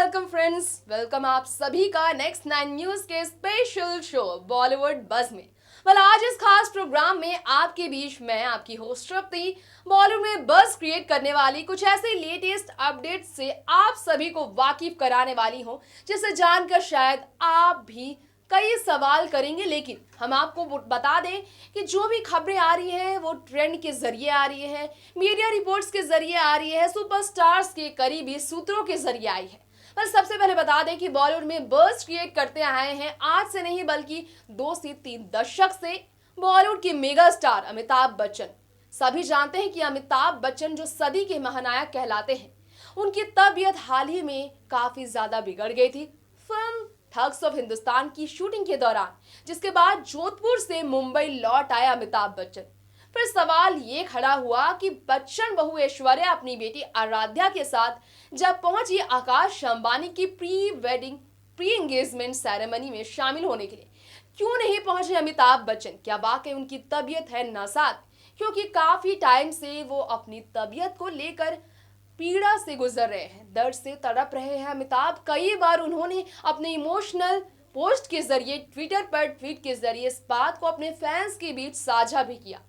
Welcome friends, welcome आप सभी का नेक्स्ट 9 न्यूज के स्पेशल शो बॉलीवुड बज़ में। आज इस खास प्रोग्राम में आपके बीच मैं आपकी होस्ट रप्ती बॉलीवुड में बज़ क्रिएट करने वाली कुछ ऐसे लेटेस्ट अपडेट से आप सभी को वाकिफ कराने वाली हूं, जिसे जानकर शायद आप भी कई सवाल करेंगे। लेकिन हम आपको बता दें कि जो भी खबरें आ रही हैं वो ट्रेंड के जरिए आ रही है, मीडिया रिपोर्ट्स के जरिए आ रही है, सुपरस्टार्स के करीबी सूत्रों के जरिए आई है। पर सबसे पहले बता दें कि बॉलीवुड में बज़ क्रिएट करते आए हैं आज से नहीं बल्कि 2 से 3 दशक से बॉलीवुड के मेगा स्टार अमिताभ बच्चन। सभी जानते हैं कि अमिताभ बच्चन जो सदी के महानायक कहलाते हैं, उनकी तबीयत हाल ही में काफी ज्यादा बिगड़ गई थी फिल्म ठग्स ऑफ हिंदुस्तान की शूटिंग के दौरान, जिसके बाद जोधपुर से मुंबई लौट आए अमिताभ बच्चन। फिर सवाल ये खड़ा हुआ कि बच्चन बहू ऐश्वर्या अपनी बेटी आराध्या के साथ जब पहुंची आकाश अंबानी की प्री एंगेजमेंट सेरेमनी में शामिल होने के लिए, क्यों नहीं पहुंचे अमिताभ बच्चन? क्या वाकई उनकी तबीयत है नासाज? क्योंकि काफी टाइम से वो अपनी तबीयत को लेकर पीड़ा से गुजर रहे हैं, दर्द से तड़प रहे हैं अमिताभ। कई बार उन्होंने अपने इमोशनल पोस्ट के जरिए ट्विटर पर ट्वीट के जरिए इस बात को अपने फैंस के बीच साझा भी किया।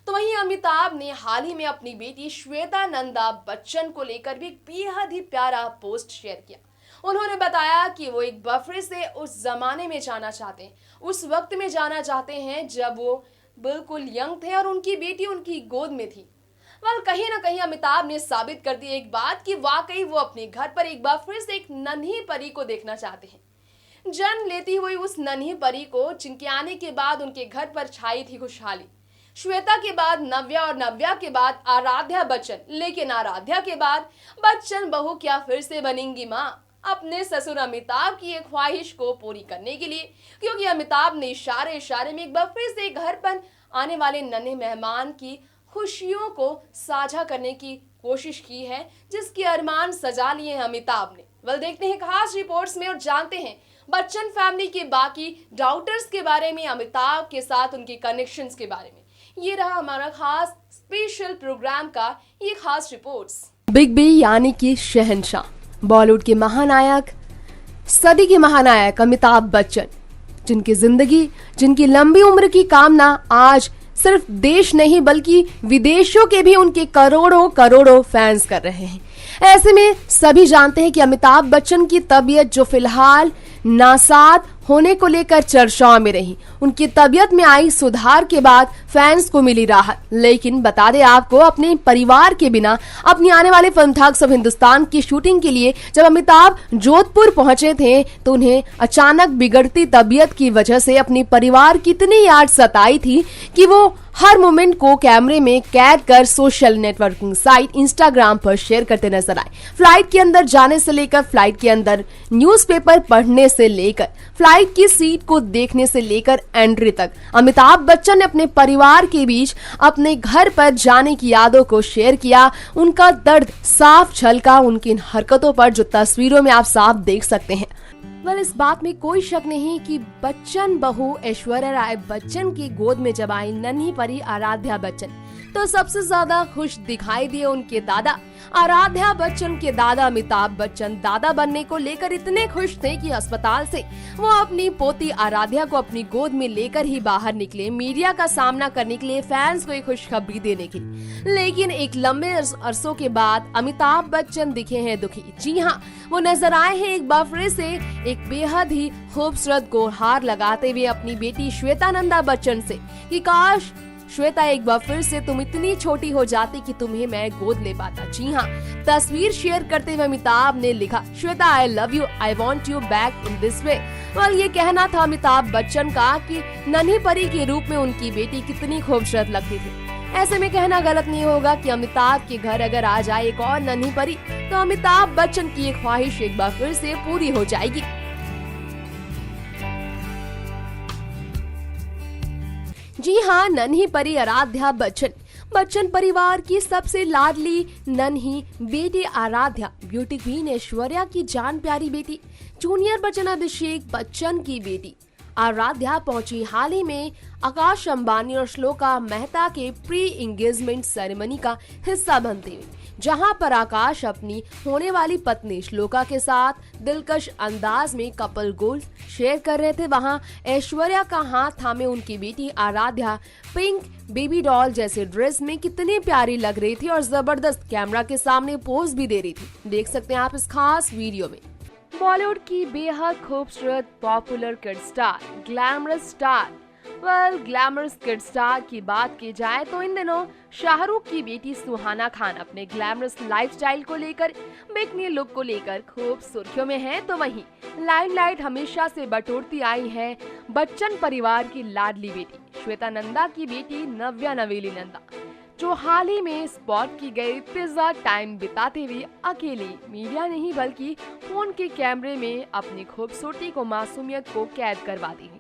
तो वहीं अमिताभ ने हाल ही में अपनी बेटी श्वेता नंदा बच्चन को लेकर भी बेहद ही प्यारा पोस्ट शेयर किया। उन्होंने बताया कि वो एक बफरे से उस जमाने में जाना चाहते हैं, उस वक्त में जाना चाहते हैं जब वो बिल्कुल यंग थे और उनकी बेटी उनकी गोद में थी। कहीं ना कहीं अमिताभ ने साबित कर दी एक बात कि वाकई वो अपने घर पर एक बार फिर से एक नन्ही परी को देखना चाहते हैं। जन्म लेती हुई उस नन्ही परी को, जिनके आने के बाद उनके घर पर छाई थी खुशहाली। श्वेता के बाद नव्या और नव्या के बाद आराध्या बच्चन, लेकिन आराध्या के बाद बच्चन बहू क्या फिर से बनेंगी मां? अपने ससुर अमिताभ की एक ख्वाहिश को पूरी करने के लिए, क्योंकि अमिताभ ने इशारे इशारे में एक बार फिर से घर पर आने वाले नन्हे मेहमान की खुशियों को साझा करने की कोशिश की है, जिसकी अरमान सजा लिए हैं अमिताभ ने। देखते हैं खास रिपोर्ट्स में और जानते हैं बच्चन फैमिली के बाकी डाउटर्स के बारे में, अमिताभ के साथ उनके कनेक्शंस के बारे में। ये रहा हमारा खास स्पेशल प्रोग्राम का ये खास रिपोर्ट्स। बिग बी यानी कि शहंशाह, बॉलीवुड के महानायक, सदी के महानायक अमिताभ बच्चन, जिनकी जिंदगी, जिनकी लंबी उम्र की कामना आज सिर्फ देश नहीं बल्कि विदेशों के भी उनके करोड़ों करोड़ों फैंस कर रहे हैं। ऐसे में सभी जानते हैं कि अमिताभ बच्चन की तबीयत जो फिलहाल नासाज होने को लेकर चर्चाओं में रही, उनकी तबीयत में आई सुधार के बाद फैंस को मिली राहत। लेकिन बता दें आपको, अपने परिवार के बिना अपनी आने वाले फिल्म ठग्स ऑफ हिंदुस्तान की शूटिंग के लिए जब अमिताभ जोधपुर पहुंचे थे, तो उन्हें अचानक बिगड़ती तबीयत की वजह से अपनी परिवार की इतनी याद सताई थी कि वो हर मोमेंट को कैमरे में कैद कर सोशल नेटवर्किंग साइट इंस्टाग्राम पर शेयर करते नजर आए। फ्लाइट के अंदर जाने से लेकर फ्लाइट के अंदर न्यूज़पेपर पढ़ने से लेकर फ्लाइट की सीट को देखने से लेकर एंट्री तक, अमिताभ बच्चन ने अपने परिवार के बीच अपने घर पर जाने की यादों को शेयर किया। उनका दर्द साफ झलका उनकी इन हरकतों पर, जो तस्वीरों में आप साफ देख सकते हैं। इस बात में कोई शक नहीं कि बच्चन बहू ऐश्वर्या राय बच्चन की गोद में जब आई नन्ही परी आराध्या बच्चन, तो सबसे ज्यादा खुश दिखाई दिए उनके दादा। आराध्या बच्चन के दादा अमिताभ बच्चन दादा बनने को लेकर इतने खुश थे कि अस्पताल से वो अपनी पोती आराध्या को अपनी गोद में लेकर ही बाहर निकले, मीडिया का सामना करने के लिए, फैंस को एक खुशखबरी देने के लिए। लेकिन एक लंबे अरसों के बाद अमिताभ बच्चन दिखे हैं दुखी। जी हाँ, वो नजर आए हैं एक बार फिर से एक बेहद ही खूबसूरत गुहार लगाते हुए अपनी बेटी श्वेता नंदा बच्चन से कि काश श्वेता एक बार फिर से तुम इतनी छोटी हो जाती कि तुम्हें मैं गोद ले पाता। जी हाँ, तस्वीर शेयर करते हुए अमिताभ ने लिखा, Shweta I love you, I want you back in this way. ये कहना था अमिताभ बच्चन का कि नन्ही परी के रूप में उनकी बेटी कितनी खूबसूरत लगती थी। ऐसे में कहना गलत नहीं होगा कि अमिताभ के घर अगर आ जाए एक और नन्ही परी, तो अमिताभ बच्चन की एक ख्वाहिश एक बार फिर से पूरी हो जाएगी। जी हाँ, नन्ही परी आराध्या बच्चन, बच्चन परिवार की सबसे लाडली नन्ही बेटी आराध्या, ब्यूटी क्वीन ऐश्वर्या की जान प्यारी बेटी, जूनियर बच्चन अभिषेक बच्चन की बेटी आराध्या पहुंची हाल ही में आकाश अंबानी और श्लोका मेहता के प्री एंगेजमेंट सेरेमनी का हिस्सा बनते हुए, जहां पर आकाश अपनी होने वाली पत्नी श्लोका के साथ दिलकश अंदाज में कपल गोल्स शेयर कर रहे थे, वहां ऐश्वर्या का हाथ थामे उनकी बेटी आराध्या पिंक बेबी डॉल जैसे ड्रेस में कितनी प्यारी लग रही थी और जबरदस्त कैमरा के सामने पोज भी दे रही थी। देख सकते हैं आप इस खास वीडियो में। बॉलीवुड की बेहद खूबसूरत popular kid star, glamorous star, glamorous kid star की बात की जाए तो इन दिनों शाहरुख की बेटी सुहाना खान अपने ग्लैमरस लाइफस्टाइल को लेकर, बिकनी लुक को लेकर खूब सुर्खियों में है, तो वहीं लाइमलाइट हमेशा से बटोरती आई है बच्चन परिवार की लाडली बेटी श्वेता नंदा की बेटी नव्या नवेली नंदा, जो हाल ही में स्पॉट की गई पिज्जा टाइम बिताते हुए अकेली मीडिया नहीं बल्कि फोन के कैमरे में अपनी खूबसूरती को मासूमियत को कैद करवा दी।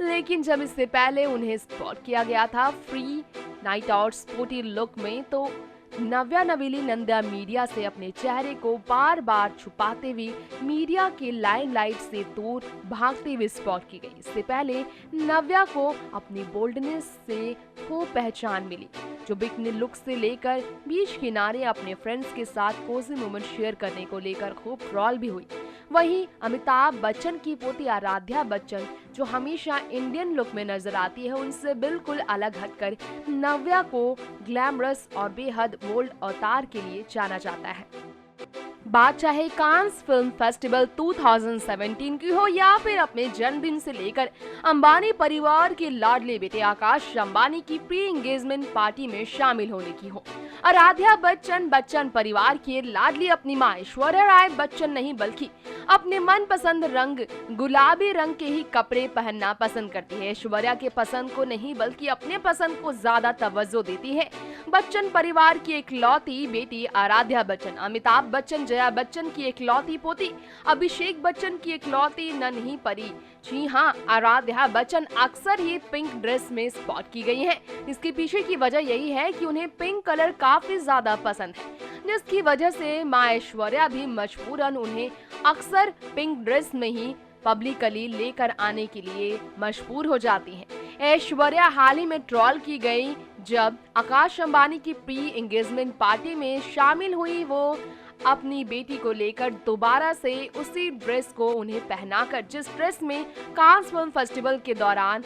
लेकिन जब इससे पहले उन्हें स्पॉट किया गया था free night out sporty look में, तो नव्या नवेली नंदा मीडिया से अपने चेहरे को बार बार छुपाते हुए मीडिया के लाइमलाइट से दूर भागते हुए स्पॉट की गई। इससे पहले नव्या को अपनी बोल्डनेस से खूब पहचान मिली, जो बिकनी लुक से लेकर बीच किनारे अपने फ्रेंड्स के साथ कोजी मोमेंट शेयर करने को लेकर खूब ट्रॉल भी हुई। वहीं अमिताभ बच्चन की पोती आराध्या बच्चन, जो हमेशा इंडियन लुक में नजर आती है, उनसे बिल्कुल अलग हटकर नव्या को ग्लैमरस और बेहद बोल्ड अवतार के लिए जाना जाता है। बात चाहे कांस फिल्म फेस्टिवल 2017 की हो या फिर अपने जन्मदिन से लेकर अंबानी परिवार के लाडले बेटे आकाश अंबानी की प्री एंगेजमेंट पार्टी में शामिल होने की हो, आराध्या बच्चन बच्चन परिवार की लाडली अपनी मां ऐश्वर्या राय बच्चन नहीं बल्कि अपने मनपसंद रंग गुलाबी रंग के ही कपड़े पहनना पसंद करती है। ऐश्वर्या के पसंद को नहीं बल्कि अपने पसंद को ज्यादा तवज्जो देती है बच्चन परिवार की इकलौती बेटी आराध्या बच्चन, अमिताभ बच्चन जया बच्चन की इकलौती पोती, अभिषेक बच्चन की इकलौती नन्ही परी। जी हाँ, आराध्या बच्चन अक्सर ही पिंक ड्रेस में स्पॉट की गई हैं। इसके पीछे की वजह यही है कि उन्हें पिंक कलर काफी ज्यादा पसंद है, जिसकी वजह से मां ऐश्वर्या भी मजबूरन उन्हें अक्सर पिंक ड्रेस में ही पब्लिकली लेकर आने के लिए मजबूर हो जाती हैं। ऐश्वर्या हाल ही में ट्रोल की गई जब आकाश अंबानी की प्री एंगेजमेंट पार्टी में शामिल हुई। वो अपनी बेटी को लेकर दोबारा से उसी ड्रेस को उन्हें पहनाकर, जिस ड्रेस में कांस फिल्म फेस्टिवल के दौरान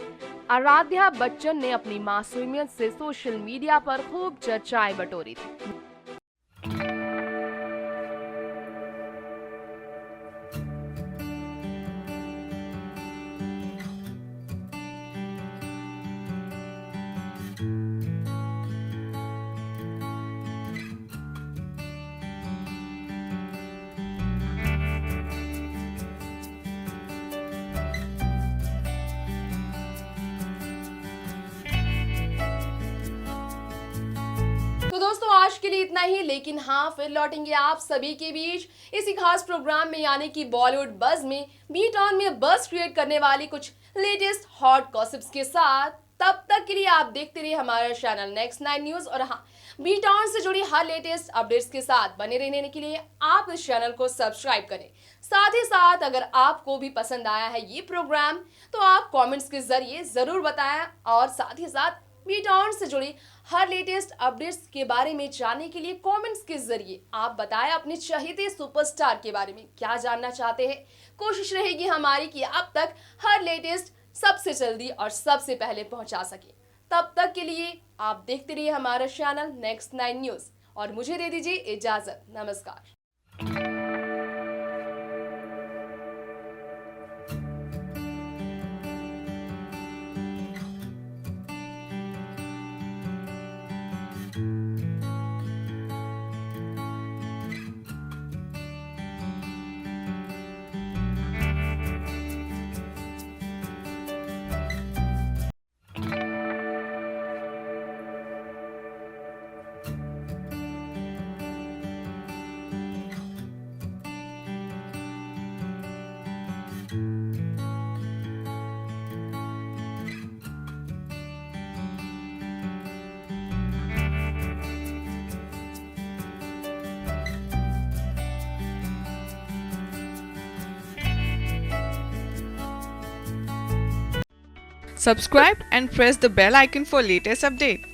आराध्या बच्चन ने अपनी मासूमियत से सोशल मीडिया पर खूब चर्चाएं बटोरी थी। तो दोस्तों आज के लिए इतना ही, लेकिन हाँ फिर लौटेंगे आप सभी के बीच इसी खास प्रोग्राम में, यानी कि बॉलीवुड बज में बीट ऑन में बज क्रिएट करने वाली कुछ लेटेस्ट हॉट गॉसिप्स के साथ। तब तक के लिए आप देखते रहिए हमारा चैनल नेक्स्ट 9 न्यूज, और हाँ बीट ऑन से जुड़ी हर लेटेस्ट अपडेट्स के साथ बने रहने के लिए आप इस चैनल को सब्सक्राइब करें। साथ ही साथ अगर आपको भी पसंद आया है ये प्रोग्राम तो आप कमेंट्स के जरिए जरूर बताएं, और साथ ही साथ बीट ऑन से जुड़ी हर लेटेस्ट अपडेट्स के बारे में जानने के लिए कमेंट्स के जरिए आप बताएं अपने चहेते सुपरस्टार के बारे में क्या जानना चाहते हैं। कोशिश रहेगी हमारी कि आप तक हर लेटेस्ट सबसे जल्दी और सबसे पहले पहुंचा सके। तब तक के लिए आप देखते रहिए हमारा चैनल नेक्स्ट 9 न्यूज, और मुझे दे दीजिए इजाजत। नमस्कार। Subscribe and press the bell icon for latest updates.